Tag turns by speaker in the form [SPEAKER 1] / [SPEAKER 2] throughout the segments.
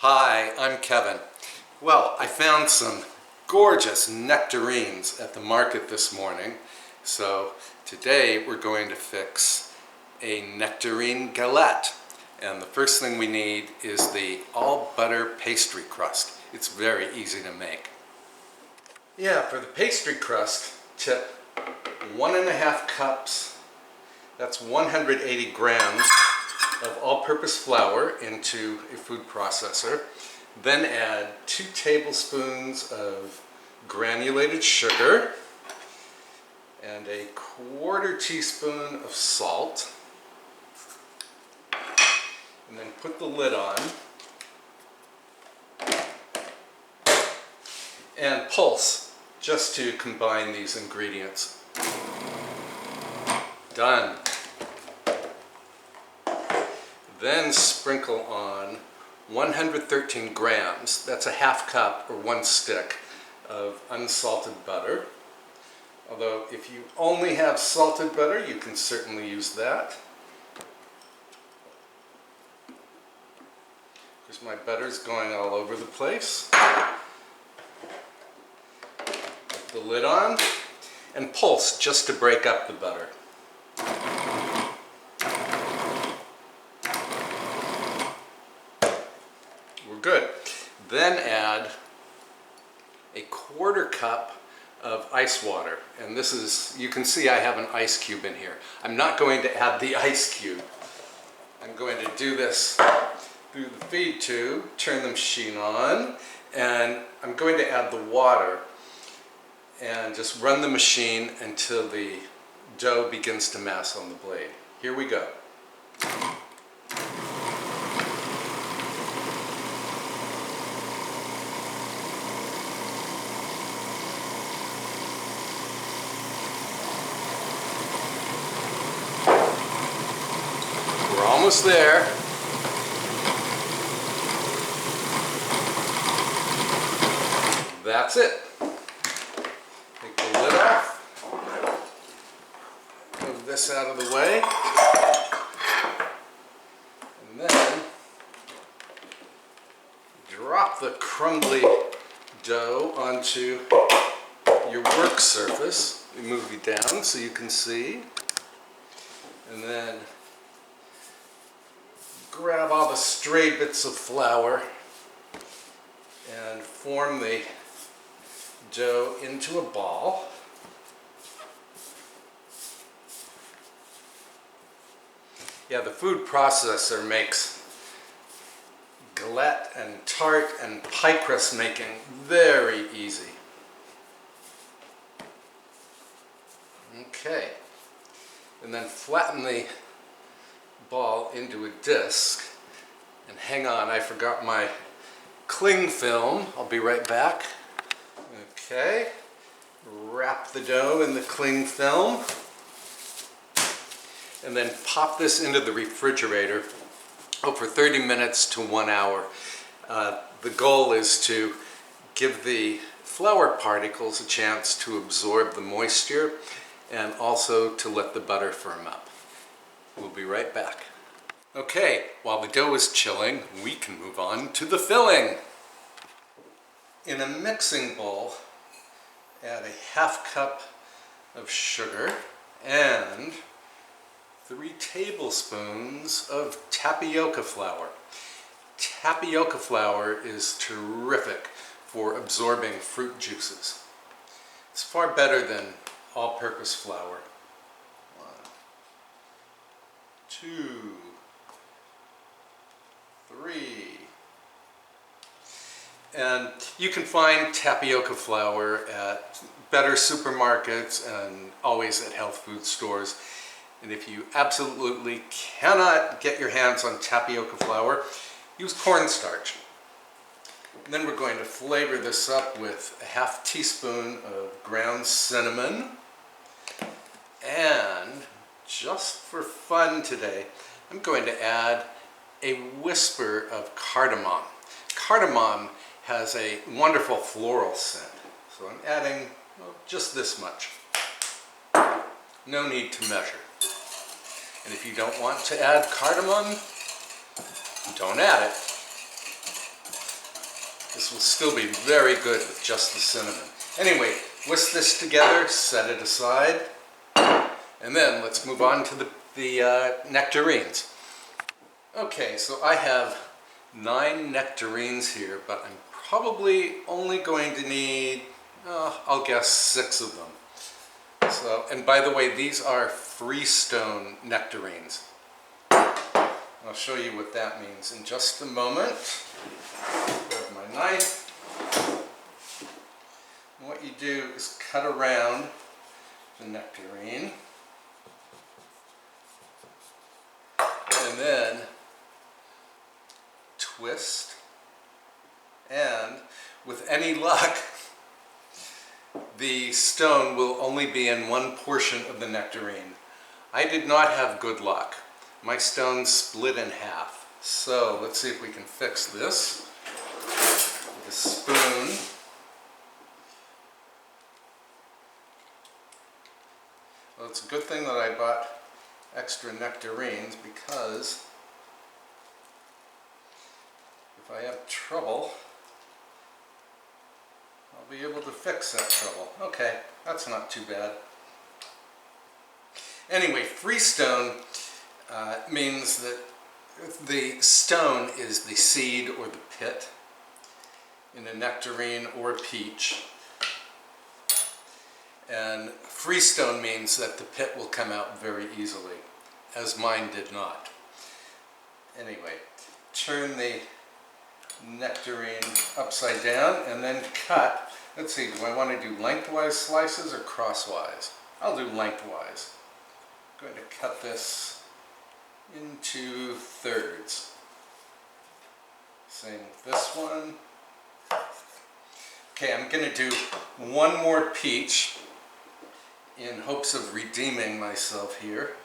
[SPEAKER 1] Hi, I'm Kevin. Well, I found some gorgeous nectarines at the market this morning. So today we're going to fix a nectarine galette. And the first thing we need is the all butter pastry crust. It's very easy to make. Yeah, for the pastry crust, tip 1.5 cups, that's 180 grams of all-purpose flour into a food processor. Then add 2 tablespoons of granulated sugar and a 1/4 teaspoon of salt. And then put the lid on and pulse just to combine these ingredients. Done. Then sprinkle on 113 grams, that's a 1/2 cup or 1 stick of unsalted butter. Although if you only have salted butter, you can certainly use that. Because my butter's going all over the place. Put the lid on and pulse just to break up the butter. Good. Then add a 1/4 cup of ice water. And this is, you can see I have an ice cube in here. I'm not going to add the ice cube. I'm going to do this through the feed tube, turn the machine on, and I'm going to add the water and just run the machine until the dough begins to mass on the blade. Here we go. Almost there. That's it. Take the lid off. Move this out of the way. And then drop the crumbly dough onto your work surface. Move you down so you can see. And then grab all the stray bits of flour and form the dough into a ball. Yeah, the food processor makes galette and tart and pie crust making very easy. Okay, and then flatten the ball into a disc, and hang on, I forgot my cling film. I'll be right back. Okay, wrap the dough in the cling film and then pop this into the refrigerator for 30 minutes to 1 hour. The goal is to give the flour particles a chance to absorb the moisture and also to let the butter firm up. We'll be right back. Okay, while the dough is chilling, we can move on to the filling. In a mixing bowl, add a 1/2 cup of sugar and 3 tablespoons of tapioca flour. Tapioca flour is terrific for absorbing fruit juices. It's far better than all-purpose flour. 2, 3. And you can find tapioca flour at better supermarkets and always at health food stores. And if you absolutely cannot get your hands on tapioca flour, use cornstarch. And then we're going to flavor this up with a 1/2 teaspoon of ground cinnamon. And just for fun today, I'm going to add a whisper of cardamom. Cardamom has a wonderful floral scent, so I'm adding just this much. No need to measure. And if you don't want to add cardamom, don't add it. This will still be very good with just the cinnamon. Anyway, whisk this together, set it aside, and then let's move on to the nectarines. Okay, so I have 9 nectarines here, but I'm probably only going to need, I'll guess 6 of them. So, and by the way, these are freestone nectarines. I'll show you what that means in just a moment. Grab my knife. And what you do is cut around the nectarine, and then twist, and with any luck, the stone will only be in one portion of the nectarine. I did not have good luck. My stone split in half. So let's see if we can fix this with a spoon. Well, it's a good thing that I bought extra nectarines, because if I have trouble, I'll be able to fix that trouble. Okay, that's not too bad. Anyway, freestone means that the stone is the seed or the pit in a nectarine or a peach. And freestone means that the pit will come out very easily, as mine did not. Anyway, turn the nectarine upside down and then cut. Let's see, do I want to do lengthwise slices or crosswise? I'll do lengthwise. I'm going to cut this into thirds. Same with this one. Okay, I'm going to do one more peach in hopes of redeeming myself here.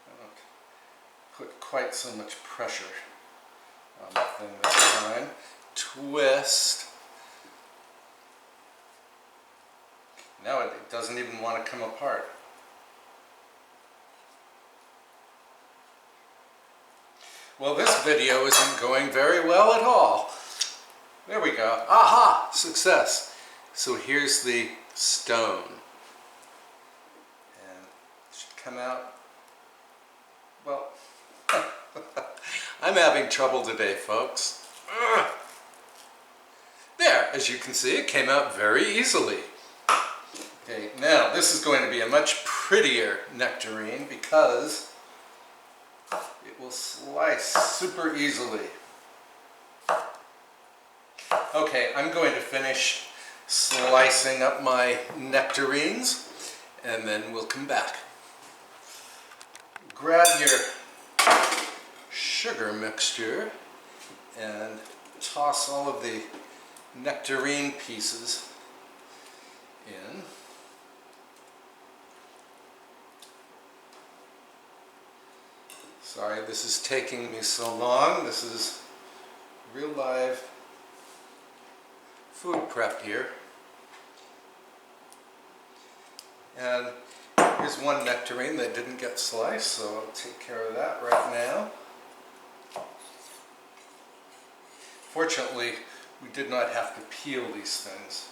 [SPEAKER 1] I don't put quite so much pressure on the thing this time. Twist. Now it doesn't even want to come apart. Well, this video isn't going very well at all. There we go. Aha! Success. So here's the stone. And it should come out, well, I'm having trouble today, folks. There, as you can see, it came out very easily. Okay, now this is going to be a much prettier nectarine because it will slice super easily. Okay, I'm going to finish slicing up my nectarines and then we'll come back. Grab your sugar mixture and toss all of the nectarine pieces in. Sorry, this is taking me so long. This is real live food prep here. And here's one nectarine that didn't get sliced, so I'll take care of that right now. Fortunately, we did not have to peel these things.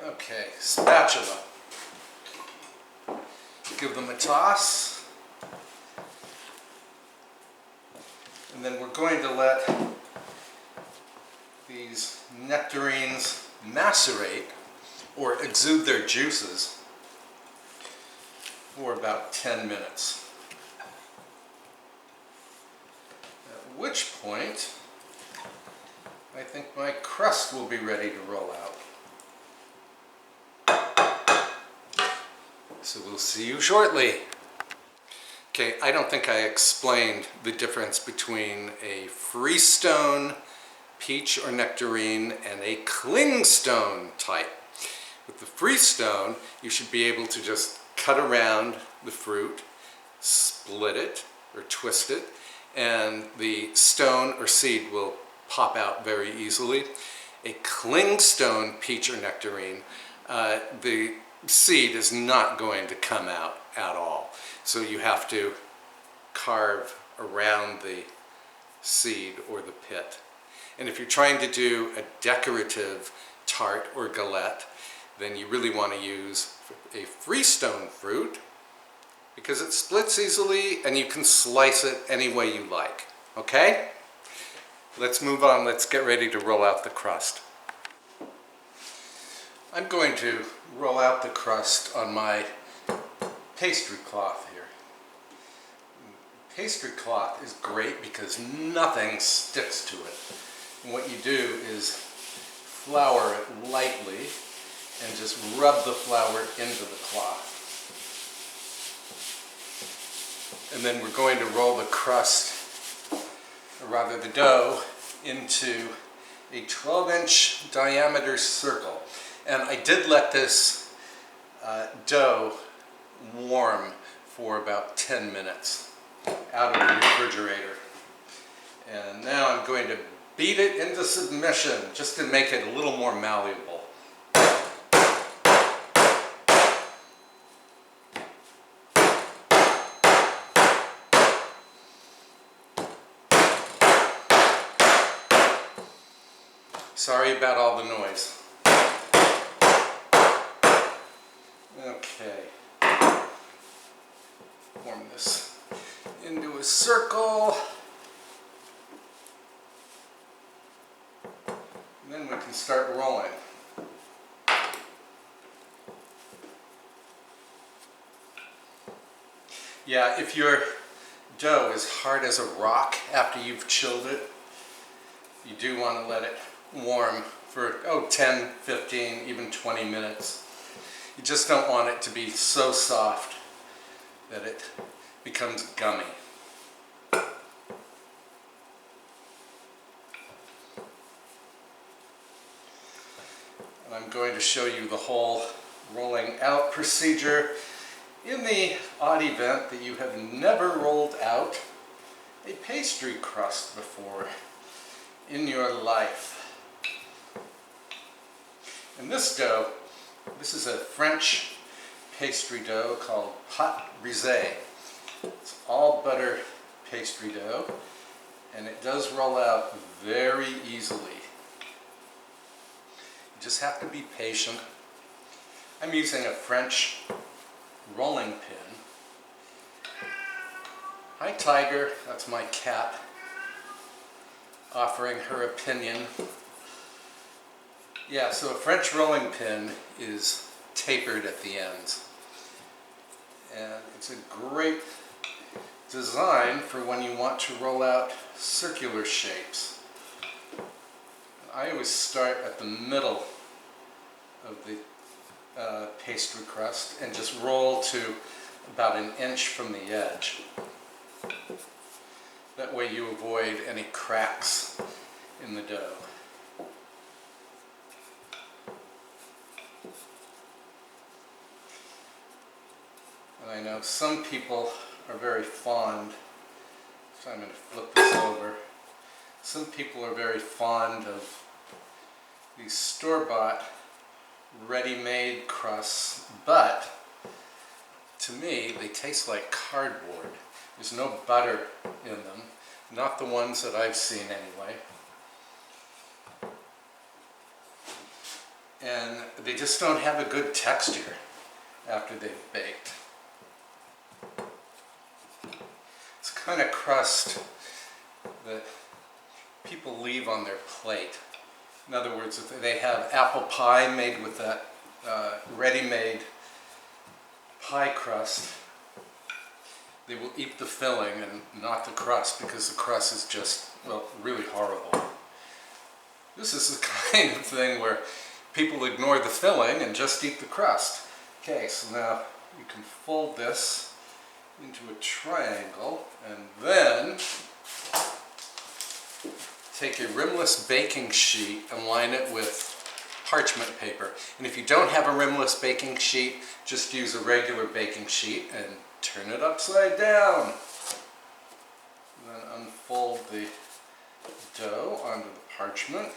[SPEAKER 1] Okay, spatula. Give them a toss. And then we're going to let these nectarines macerate or exude their juices for about 10 minutes. At which point, I think my crust will be ready to roll out. So we'll see you shortly. Okay, I don't think I explained the difference between a freestone peach or nectarine and a clingstone type. With the freestone, you should be able to just cut around the fruit, split it or twist it, and the stone or seed will pop out very easily. A clingstone peach or nectarine, the seed is not going to come out at all. So you have to carve around the seed or the pit. And if you're trying to do a decorative tart or galette, then you really want to use a freestone fruit because it splits easily and you can slice it any way you like. Okay? Let's move on. Let's get ready to roll out the crust. I'm going to roll out the crust on my pastry cloth here. Pastry cloth is great because nothing sticks to it. And what you do is flour it lightly and just rub the flour into the cloth. And then we're going to roll the crust, or rather the dough, into a 12-inch diameter circle. And I did let this dough warm for about 10 minutes out of the refrigerator. And now I'm going to beat it into submission just to make it a little more malleable. Sorry about all the noise. Okay. Form this into a circle. And then we can start rolling. Yeah, if your dough is hard as a rock after you've chilled it, you do want to let it warm for 10, 15, even 20 minutes. You just don't want it to be so soft that it becomes gummy. And I'm going to show you the whole rolling out procedure in the odd event that you have never rolled out a pastry crust before in your life. And this dough, this is a French pastry dough called pâte brisée. It's all butter pastry dough, and it does roll out very easily. You just have to be patient. I'm using a French rolling pin. Hi Tiger, that's my cat, offering her opinion. Yeah, so a French rolling pin is tapered at the ends. And it's a great design for when you want to roll out circular shapes. I always start at the middle of the pastry crust and just roll to about 1 inch from the edge. That way you avoid any cracks in the dough. And I know some people are very fond, so I'm going to flip this over. Some people are very fond of these store-bought ready-made crusts, but to me they taste like cardboard. There's no butter in them, not the ones that I've seen anyway. And they just don't have a good texture after they've baked. It's the kind of crust that people leave on their plate. In other words, if they have apple pie made with that ready-made pie crust, they will eat the filling and not the crust because the crust is just, well, really horrible. This is the kind of thing where people ignore the filling and just eat the crust. Okay, so now you can fold this into a triangle and then take a rimless baking sheet and line it with parchment paper. And if you don't have a rimless baking sheet, just use a regular baking sheet and turn it upside down. And then unfold the dough onto the parchment.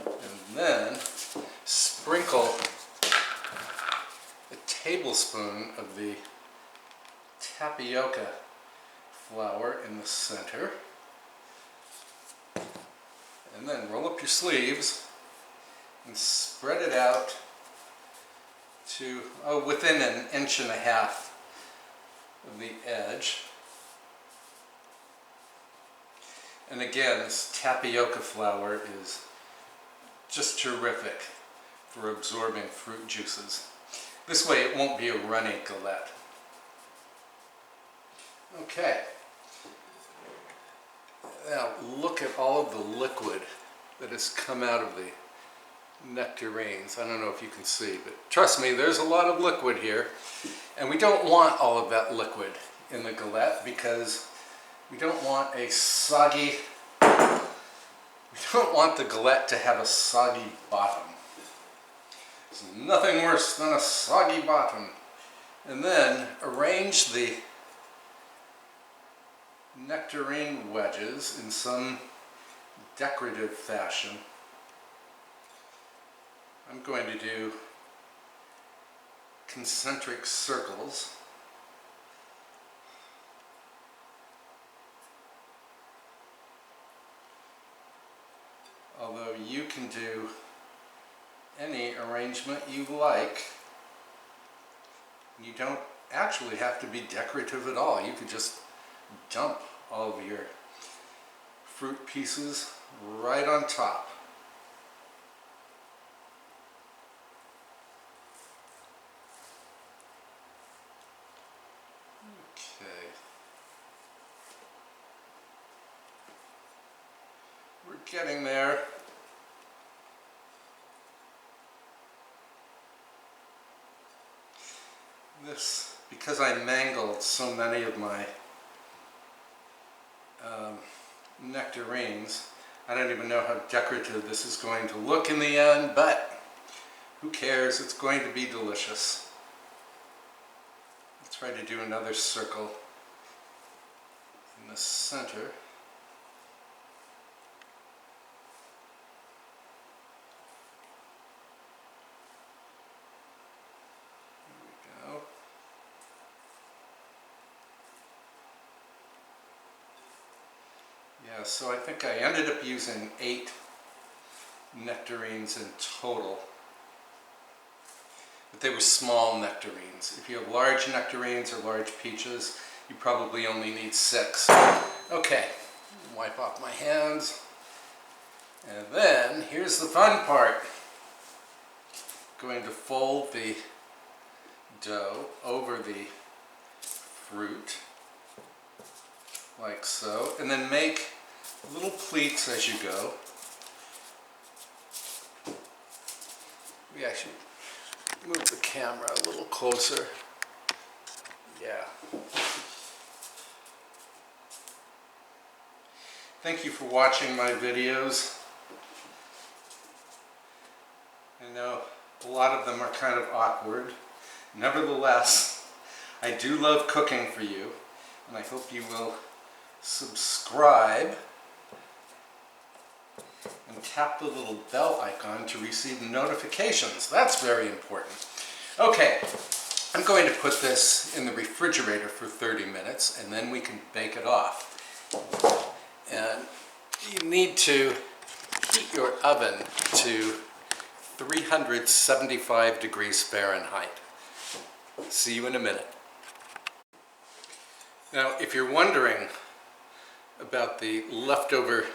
[SPEAKER 1] And then sprinkle a tablespoon of the tapioca flour in the center. And then roll up your sleeves and spread it out to within 1.5 inches of the edge. And again, this tapioca flour is just terrific for absorbing fruit juices. This way it won't be a runny galette. Okay. Now look at all of the liquid that has come out of the nectarines. I don't know if you can see, but trust me, there's a lot of liquid here. And we don't want all of that liquid in the galette because we don't want a soggy, we don't want the galette to have a soggy bottom. There's nothing worse than a soggy bottom. And then arrange the nectarine wedges in some decorative fashion. I'm going to do concentric circles. Although you can do any arrangement you like. You don't actually have to be decorative at all. You could just dump all of your fruit pieces right on top. Okay. We're getting there. This, because I mangled so many of my nectarines, I don't even know how decorative this is going to look in the end, but who cares? It's going to be delicious. Let's try to do another circle in the center. Yeah, so I think I ended up using 8 nectarines in total. But they were small nectarines. If you have large nectarines or large peaches, you probably only need 6. Okay, wipe off my hands. And then, here's the fun part. I'm going to fold the dough over the fruit, like so, and then make little pleats as you go. We actually move the camera a little closer. Yeah. Thank you for watching my videos. I know a lot of them are kind of awkward. Nevertheless, I do love cooking for you, and I hope you will subscribe and tap the little bell icon to receive notifications. That's very important. Okay, I'm going to put this in the refrigerator for 30 minutes and then we can bake it off. And you need to heat your oven to 375 degrees Fahrenheit. See you in a minute. Now, if you're wondering about the leftover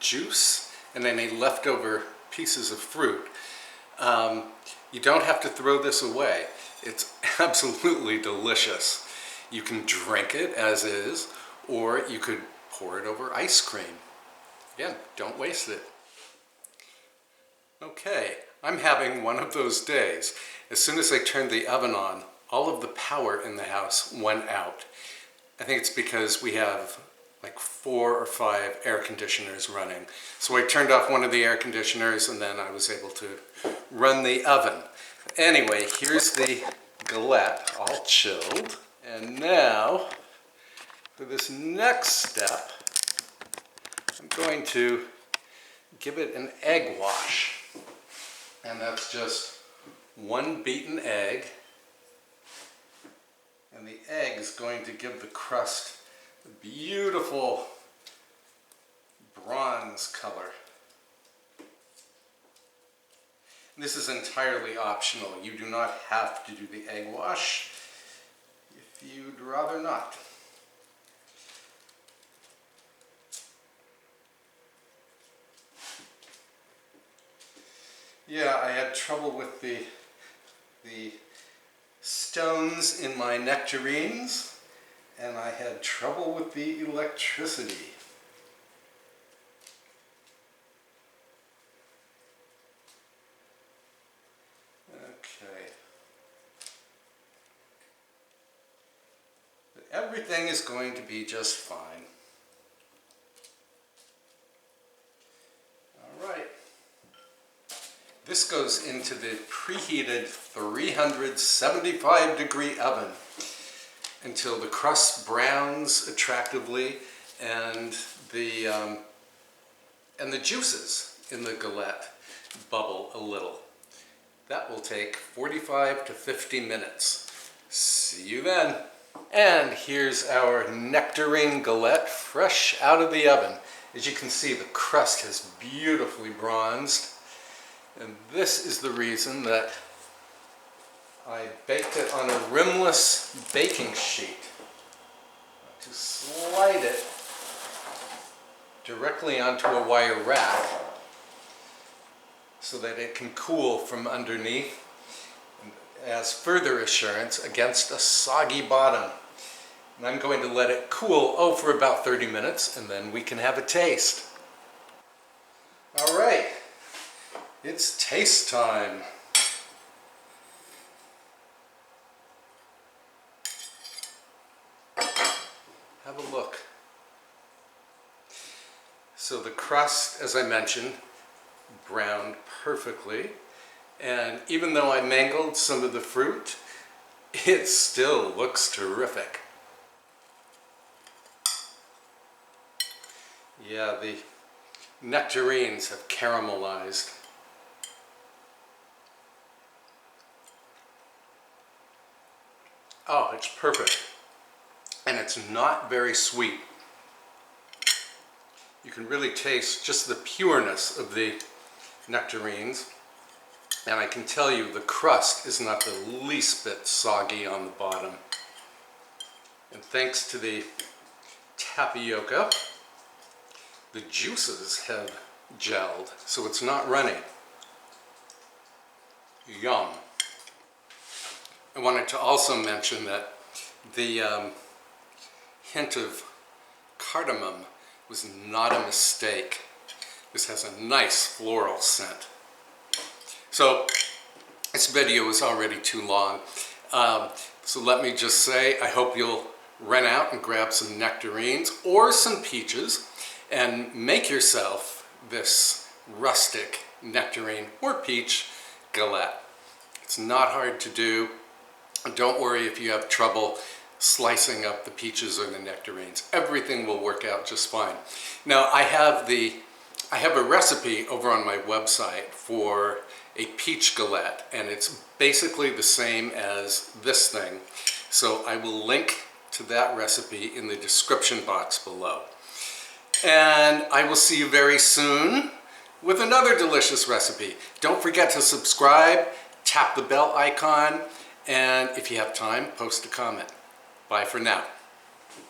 [SPEAKER 1] juice and any leftover pieces of fruit, you don't have to throw this away. It's absolutely delicious. You can drink it as is, or you could pour it over ice cream. Again, don't waste it. Okay, I'm having one of those days. As soon as I turned the oven on, all of the power in the house went out. I think it's because we have like 4 or 5 air conditioners running. So I turned off one of the air conditioners and then I was able to run the oven. Anyway, here's the galette all chilled. And now, for this next step, I'm going to give it an egg wash. And that's just 1 beaten egg. And the egg is going to give the crust a beautiful bronze color. This is entirely optional. You do not have to do the egg wash if you'd rather not. Yeah, I had trouble with the stones in my nectarines, and I had trouble with the electricity. Okay. But everything is going to be just fine. All right. This goes into the preheated 375-degree oven until the crust browns attractively and the juices in the galette bubble a little. That will take 45 to 50 minutes. See you then. And here's our nectarine galette fresh out of the oven. As you can see, the crust has beautifully bronzed. And this is the reason that I baked it on a rimless baking sheet. To slide it directly onto a wire rack so that it can cool from underneath as further assurance against a soggy bottom. And I'm going to let it cool, for about 30 minutes, and then we can have a taste. All right. It's taste time. Have a look. So the crust, as I mentioned, browned perfectly. And even though I mangled some of the fruit, it still looks terrific. Yeah, the nectarines have caramelized. Oh, it's perfect. And it's not very sweet. You can really taste just the pureness of the nectarines. And I can tell you the crust is not the least bit soggy on the bottom. And thanks to the tapioca, the juices have gelled, so it's not runny. Yum. I wanted to also mention that the hint of cardamom was not a mistake. This has a nice floral scent. So this video is already too long. So let me just say, I hope you'll run out and grab some nectarines or some peaches and make yourself this rustic nectarine or peach galette. It's not hard to do. Don't worry if you have trouble slicing up the peaches or the nectarines. Everything will work out just fine. Now I have a recipe over on my website for a peach galette, and it's basically the same as this thing. So I will link to that recipe in the description box below. And I will see you very soon with another delicious recipe. Don't forget to subscribe, tap the bell icon, and if you have time, post a comment. Bye for now.